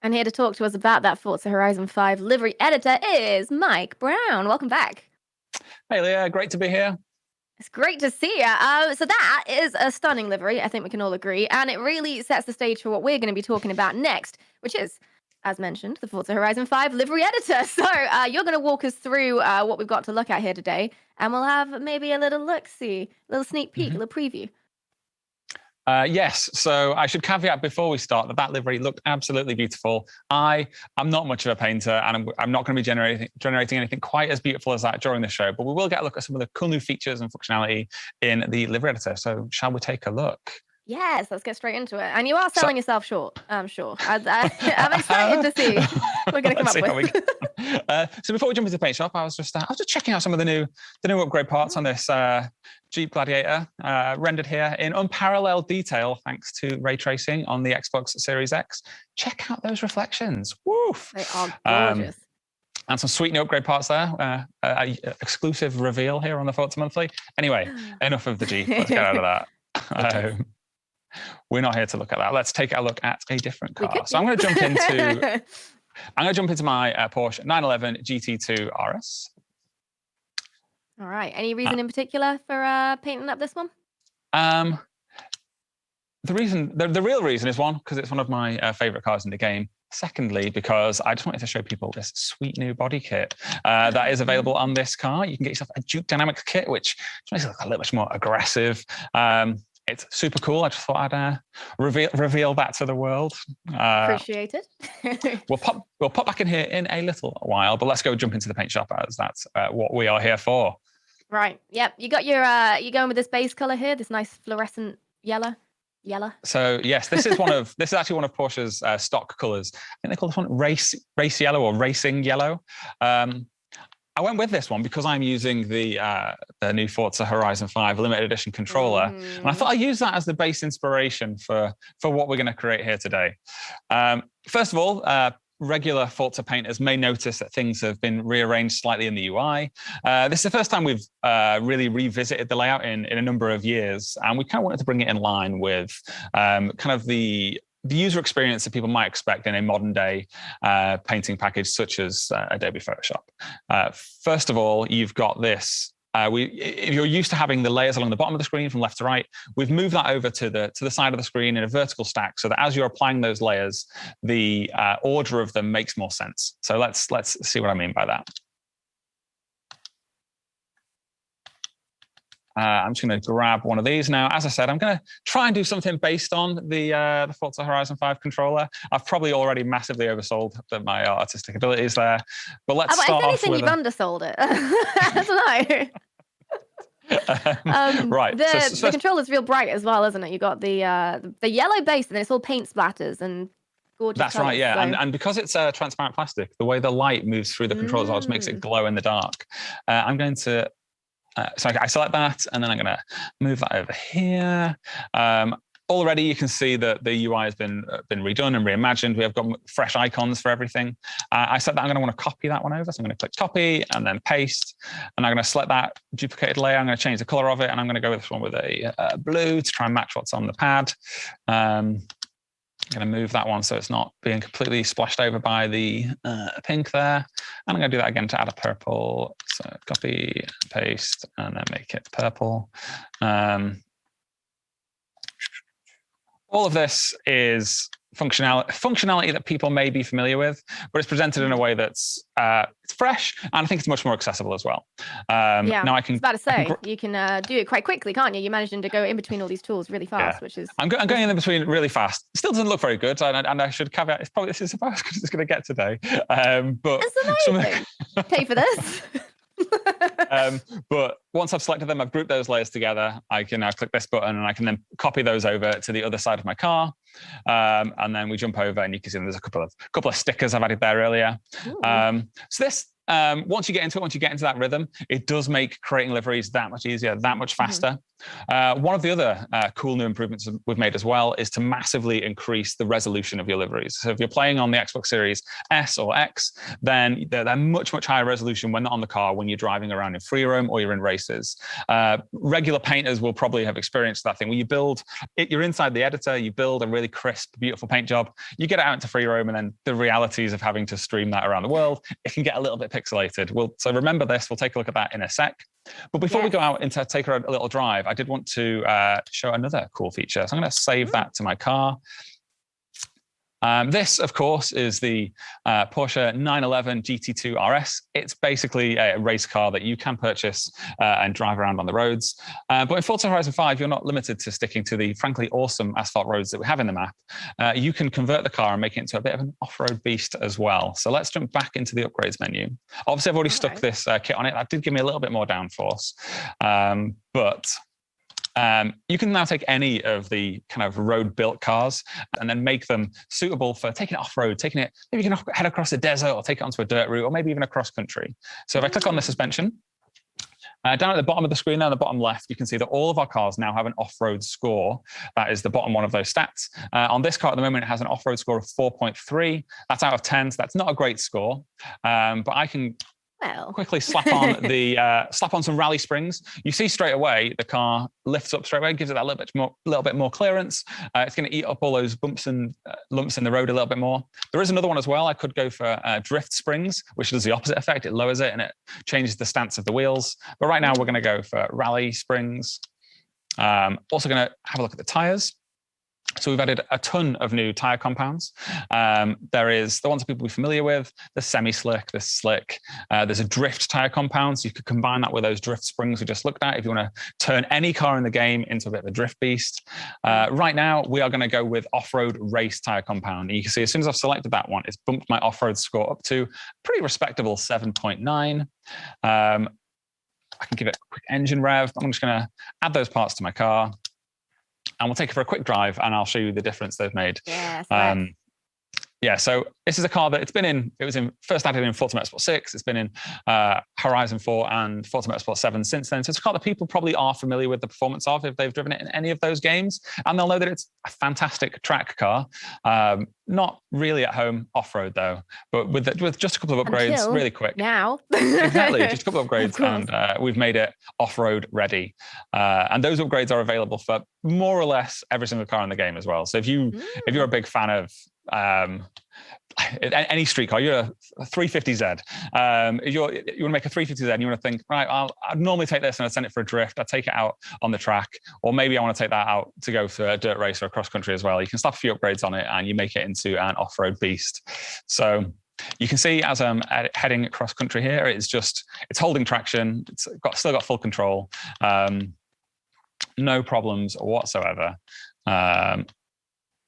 And here to talk to us about that Forza Horizon 5 livery editor is Mike Brown. Welcome back. Hey, Leah, great to be here. It's great to see you. So that is a stunning livery, I think we can all agree, and it really sets the stage for what we're going to be talking about next, which is, as mentioned, the Forza Horizon 5 livery editor. So you're going to walk us through what we've got to look at here today, and we'll have maybe a little look-see, a little sneak peek, a little preview. Yes, so I should caveat before we start that livery looked absolutely beautiful. I'm not much of a painter, and I'm not going to be generating anything quite as beautiful as that during the show, but we will get a look at some of the cool new features and functionality in the livery editor. So shall we take a look? Yes, let's get straight into it. And you are selling yourself short, I'm sure. I'm excited to see what we're going to come up with. So before we jump into the paint shop, I was just checking out some of the new upgrade parts on this Jeep Gladiator, rendered here in unparalleled detail thanks to ray tracing on the Xbox Series X. Check out those reflections. Woof! They are gorgeous. And some sweet new upgrade parts there. Exclusive reveal here on the Forza Monthly. Anyway, enough of the Jeep. Let's get out of that. We're not here to look at that. Let's take a look at a different car. So I'm going to jump into my Porsche 911 Gt2 Rs. All right. Any reason in particular for painting up this one? The real reason is, one, because it's one of my favorite cars in the game. Secondly, because I just wanted to show people this sweet new body kit that is available on this car. You can get yourself a Duke Dynamics kit, which makes it look a little bit more aggressive. It's super cool. I just thought I'd reveal that to the world. Appreciate it. We'll pop back in here in a little while, but let's go jump into the paint shop, as that's what we are here for. Right. Yep. You got your you going with this base color here, this nice fluorescent yellow. So yes, this is actually one of Porsche's stock colors. I think they call this one race yellow or racing yellow. I went with this one because I'm using the new Forza Horizon 5 limited edition controller, and I thought I'd use that as the base inspiration for what we're going to create here today. First of all, regular Forza painters may notice that things have been rearranged slightly in the UI. This is the first time we've really revisited the layout in a number of years, and we kind of wanted to bring it in line with kind of the user experience that people might expect in a modern day painting package such as Adobe Photoshop. First of all, you've got this. If you're used to having the layers along the bottom of the screen from left to right, we've moved that over to the side of the screen in a vertical stack, so that as you're applying those layers, the order of them makes more sense. So let's see what I mean by that. I'm just going to grab one of these now. As I said, I'm going to try and do something based on the Forza Horizon 5 controller. I've probably already massively oversold my artistic abilities there, but let's start off with... If anything, you've undersold it. I don't know. Right. The controller's real bright as well, isn't it? You got the yellow base, and then it's all paint splatters and gorgeous. That's right, yeah. So. And because it's transparent plastic, the way the light moves through the controls always makes it glow in the dark. I'm going to... so I select that, and then I'm going to move that over here. Already you can see that the UI has been redone and reimagined. We have got fresh icons for everything. I said that I'm going to want to copy that one over. So I'm going to click copy and then paste. And I'm going to select that duplicated layer. I'm going to change the color of it. And I'm going to go with this one with a blue to try and match what's on the pad. I'm going to move that one so it's not being completely splashed over by the pink there. And I'm going to do that again to add a purple. So copy, paste, and then make it purple. All of this is functionality that people may be familiar with, but it's presented in a way that's it's fresh, and I think it's much more accessible as well. Yeah, now I was about to say, you can do it quite quickly, can't you? You're managing to go in between all these tools really fast, which is... I'm going in between really fast. It still doesn't look very good, and I should caveat, this is about as good as it's going to get today. But it's amazing. Pay for this. But once I've selected them, I've grouped those layers together. I can now click this button, and I can then copy those over to the other side of my car. And then we jump over, and you can see there's a couple of stickers I've added there earlier. So once you get into that rhythm, it does make creating liveries that much easier, that much faster. One of the other cool new improvements we've made as well is to massively increase the resolution of your liveries. So if you're playing on the Xbox Series S or X, then they're much higher resolution when they're on the car, when you're driving around in free roam or you're in races. Regular painters will probably have experienced that thing where you build it, you're inside the editor, you build a really crisp, beautiful paint job, you get it out into free roam, and then the realities of having to stream that around the world, it can get a little bit pixelated. So remember this, we'll take a look at that in a sec. But before we go out and take a little drive, I did want to show another cool feature. So I'm going to save that to my car. This, of course, is the Porsche 911 Gt2 Rs. It's basically a race car that you can purchase and drive around on the roads. But in Forza Horizon 5, you're not limited to sticking to the frankly awesome asphalt roads that we have in the map. You can convert the car and make it into a bit of an off-road beast as well. So let's jump back into the upgrades menu. Obviously, I've already stuck this kit on it. That did give me a little bit more downforce. You can now take any of the kind of road-built cars and then make them suitable for taking it off-road, maybe you can head across the desert or take it onto a dirt route or maybe even across country. So if I click on the suspension, down at the bottom of the screen, down the bottom left, you can see that all of our cars now have an off-road score. That is the bottom one of those stats. On this car at the moment, it has an off-road score of 4.3. That's out of 10, so that's not a great score. But I can quickly slap on some rally springs. You see straight away the car lifts up straight away, gives it that little bit more clearance. It's going to eat up all those bumps and lumps in the road a little bit more. There is another one as well. I could go for drift springs, which does the opposite effect. It lowers it and it changes the stance of the wheels. But right now we're going to go for rally springs. Also going to have a look at the tires. So we've added a ton of new tire compounds. There is the ones that people will be familiar with, the semi-slick, the slick. There's a drift tire compound, so you could combine that with those drift springs we just looked at if you want to turn any car in the game into a bit of a drift beast. Right now, we are going to go with off-road race tire compound. And you can see as soon as I've selected that one, it's bumped my off-road score up to a pretty respectable 7.9. I can give it a quick engine rev. I'm just going to add those parts to my car. And we'll take it for a quick drive and I'll show you the difference they've made. Yeah, so this is a car that it was first added in Forza Motorsport 6. It's been in Horizon 4 and Forza Motorsport 7 since then. So it's a car that people probably are familiar with the performance of if they've driven it in any of those games. And they'll know that it's a fantastic track car. Not really at home off-road though, but with just a couple of upgrades, really quick. Now. Exactly, just a couple of upgrades and we've made it off-road ready. And those upgrades are available for more or less every single car in the game as well. So if you're a big fan of any street car, you're a 350Z. If you want to make a 350Z and you want to think, right, I'd normally take this and I'd send it for a drift. I'd take it out on the track, or maybe I want to take that out to go for a dirt race or a cross country as well. You can slap a few upgrades on it and you make it into an off-road beast. So you can see as I'm heading across country here, it's holding traction. It's still got full control. No problems whatsoever.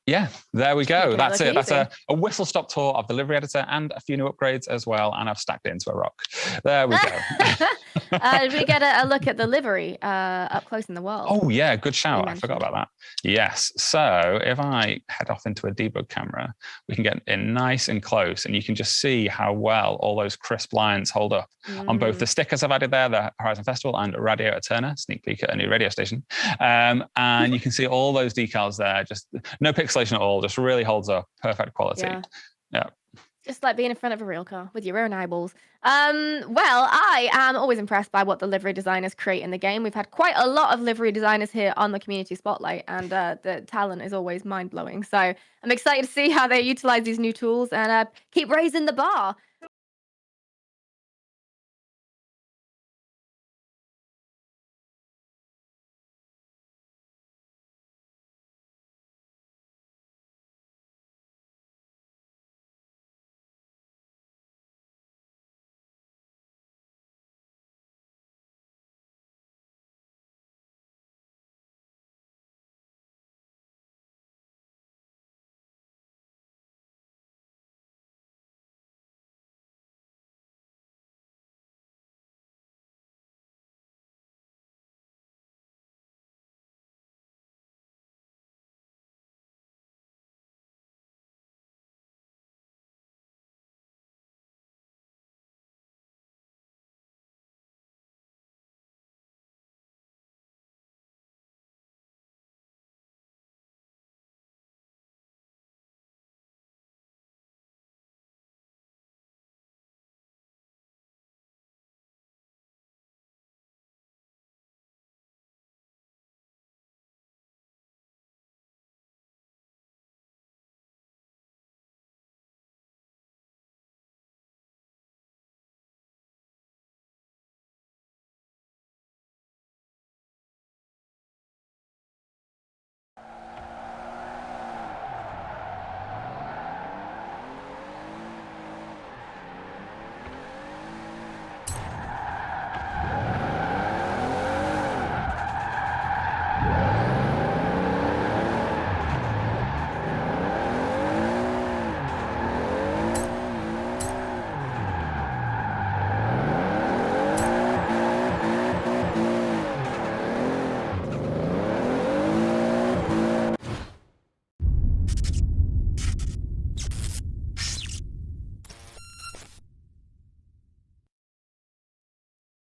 Yeah, there we go. That's it. That's a whistle-stop tour of the livery editor and a few new upgrades as well. And I've stacked it into a rock. There we go. Did we get a look at the livery up close in the world? Oh, yeah, good shout. I forgot about that. Yes. So if I head off into a debug camera, we can get in nice and close and you can just see how well all those crisp lines hold up on both the stickers I've added there, the Horizon Festival and Radio at Turner, sneak peek at a new radio station. And you can see all those decals there, just no pixelation at all, just really holds up, perfect quality. Yeah. Just like being in front of a real car with your own eyeballs. Well, I am always impressed by what the livery designers create in the game. We've had quite a lot of livery designers here on the Community Spotlight, and the talent is always mind-blowing. So I'm excited to see how they utilize these new tools and keep raising the bar.